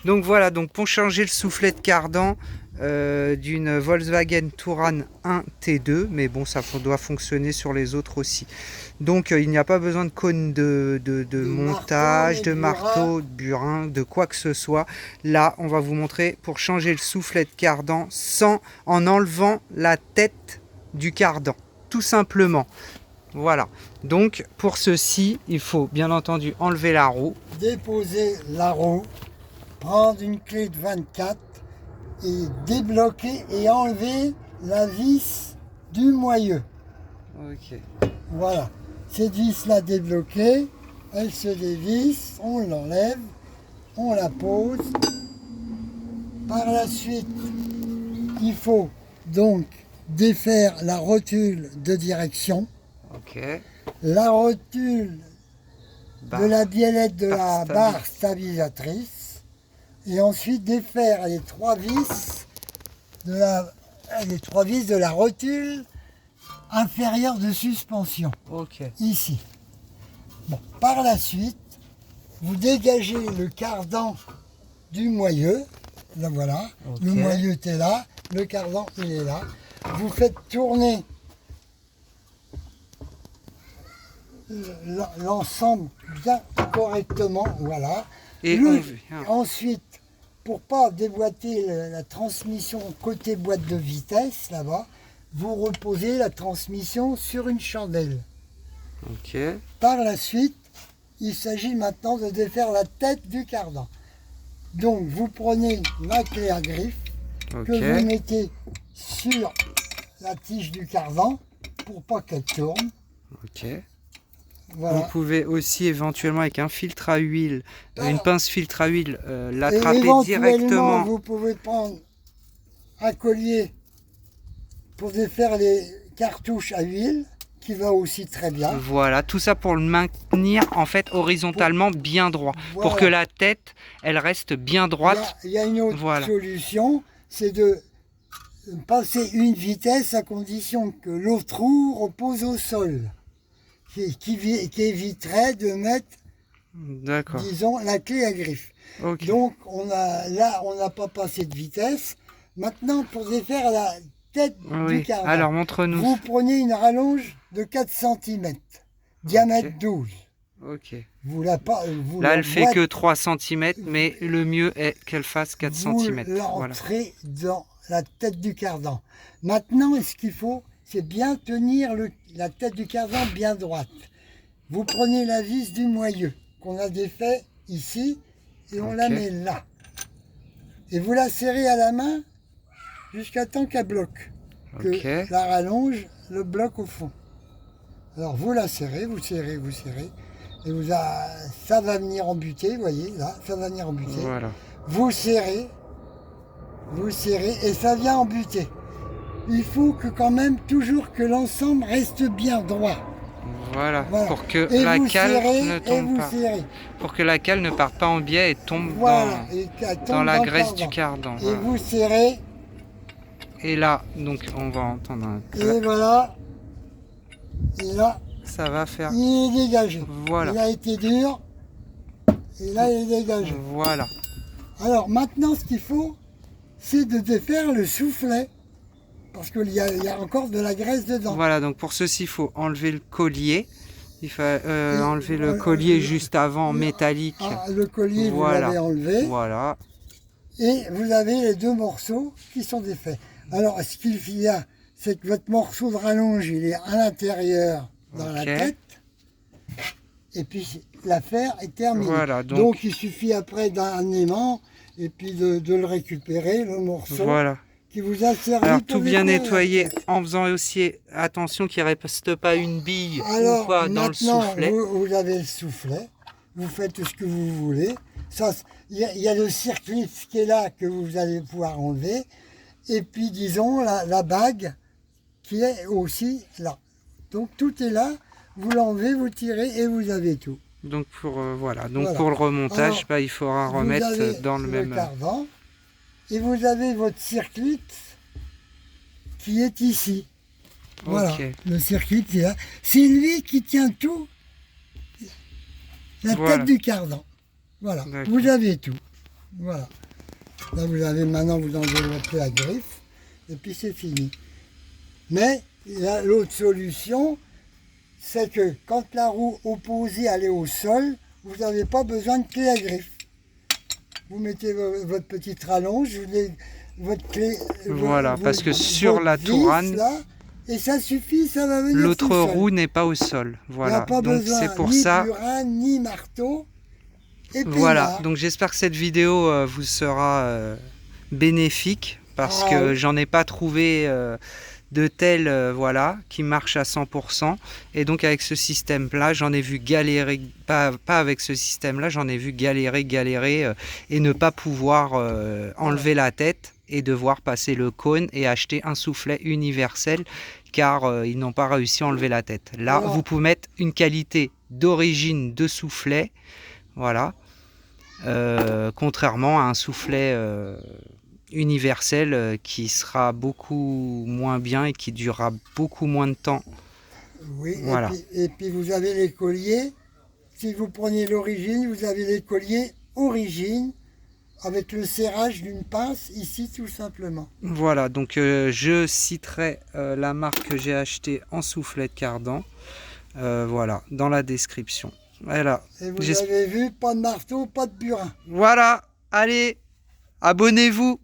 Donc voilà, donc pour changer le soufflet de cardan d'une Volkswagen Touran 1 T2, mais bon, ça doit fonctionner sur les autres aussi. Donc il n'y a pas besoin de cône de montage, de marteau, de burin, de quoi que ce soit. Là, on va vous montrer pour changer le soufflet de cardan en enlevant la tête du cardan, tout simplement. Voilà, donc pour ceci, il faut bien entendu enlever la roue. Déposer la roue, prendre une clé de 24 et débloquer et enlever la vis du moyeu. Ok. Voilà, cette vis-là débloquée, elle se dévisse, on l'enlève, on la pose. Par la suite, il faut donc défaire la rotule de direction, Ok. la rotule de la biellette de la barre stabilisatrice, et ensuite défaire les trois vis de la rotule inférieure de suspension. Ok. Ici. Bon, par la suite, vous dégagez le cardan du moyeu. Là voilà, Okay. Le moyeu est là, le cardan il est là. Vous faites tourner l'ensemble bien correctement, voilà. Et Ensuite, pour pas déboîter la transmission côté boîte de vitesse, là-bas, vous reposez la transmission sur une chandelle. Ok. Par la suite, il s'agit maintenant de défaire la tête du cardan. Donc, vous prenez la clé à griffe que vous mettez sur la tige du cardan pour pas qu'elle tourne. Ok. Voilà. Vous pouvez aussi éventuellement avec un filtre à huile, une pince filtre à huile, l'attraper directement. Vous pouvez prendre un collier pour défaire les cartouches à huile, qui va aussi très bien. Voilà, tout ça pour le maintenir en fait horizontalement bien droit, voilà. pour que la tête, elle reste bien droite. Il y a une autre solution, c'est de passer une vitesse à condition que l'autre roue repose au sol, qui éviterait de mettre, disons, la clé à griffe. Okay. Donc on n'a pas passé de vitesse. Maintenant, pour défaire la tête du cardan, alors montre-nous. Vous prenez une rallonge de 4 cm, diamètre 12. Ok. Là, elle fait que 3 cm, mais le mieux est qu'elle fasse 4 cm. Vous l'entrez dans la tête du cardan. Maintenant, ce qu'il faut, c'est bien tenir la tête du cardan bien droite. Vous prenez la vis du moyeu qu'on a défait ici et on la met là. Et vous la serrez à la main jusqu'à temps qu'elle bloque. Que la rallonge le bloque au fond. Alors vous la serrez, vous serrez. Et ça va venir embuter, vous voyez, là, ça va venir embuter. Voilà. Vous serrez, et ça vient embuter. Il faut que quand même toujours que l'ensemble reste bien droit. Voilà. Pour que la cale ne tombe pas. Pour que la cale ne parte pas en biais et tombe dans la graisse du cardan. Et vous serrez. Et là, donc on va entendre un clap. Et voilà. Et là, ça va faire. Il est dégagé. Voilà. Il a été dur. Et là, il est dégagé. Voilà. Alors maintenant, ce qu'il faut, c'est de défaire le soufflet. Parce qu'il y a encore de la graisse dedans. Voilà, donc pour ceci, il faut enlever le collier. Il faut enlever le collier juste avant, métallique. Le collier, vous l'avez enlevé. Voilà. Et vous avez les deux morceaux qui sont défaits. Alors, ce qu'il y a, c'est que votre morceau de rallonge, il est à l'intérieur, dans la tête. Et puis, l'affaire est terminée. Voilà, donc, il suffit après d'un aimant, et puis de le récupérer, le morceau. Voilà. Qui vous a servi. Alors tout bien nettoyer en faisant aussi attention qu'il ne reste pas une bille ou quoi dans le soufflet. Vous avez le soufflet, vous faites ce que vous voulez. Il y a le circuit qui est là que vous allez pouvoir enlever. Et puis disons la bague qui est aussi là. Donc tout est là, vous l'enlevez, vous tirez et vous avez tout. Donc pour pour le remontage, il faudra remettre dans le même cardan. Et vous avez votre circuit qui est ici. Voilà, le circuit qui est là. C'est lui qui tient tout, la tête du cardan. Voilà, vous avez tout. Voilà. Là, vous avez maintenant, vous enlevez votre la griffe, et puis c'est fini. Mais l'autre solution, c'est que quand la roue opposée elle est au sol, vous n'avez pas besoin de clé à griffe. Vous mettez votre petite rallonge, votre clé. Voilà, parce que sur la Tourane, là, et ça suffit, ça va venir. L'autre roue n'est pas au sol. Voilà. Il n'y a pas donc besoin c'est pour ni ça. burin, ni marteau. Et Voilà. Donc j'espère que cette vidéo vous sera bénéfique parce que j'en ai pas trouvé de tel voilà qui marche à 100%. Et donc avec ce système là j'en ai vu galérer, pas avec ce système là, j'en ai vu galérer et ne pas pouvoir enlever la tête et devoir passer le cône et acheter un soufflet universel car ils n'ont pas réussi à enlever la tête. Là vous pouvez mettre une qualité d'origine de soufflet, voilà, contrairement à un soufflet universel qui sera beaucoup moins bien et qui durera beaucoup moins de temps. Oui, voilà. Et puis vous avez les colliers. Si vous prenez l'origine, vous avez les colliers origine avec le serrage d'une pince ici tout simplement. Voilà, donc je citerai la marque que j'ai achetée en soufflet de cardan, voilà, dans la description. Voilà. Et vous avez vu, pas de marteau, pas de burin. Voilà, allez, abonnez-vous.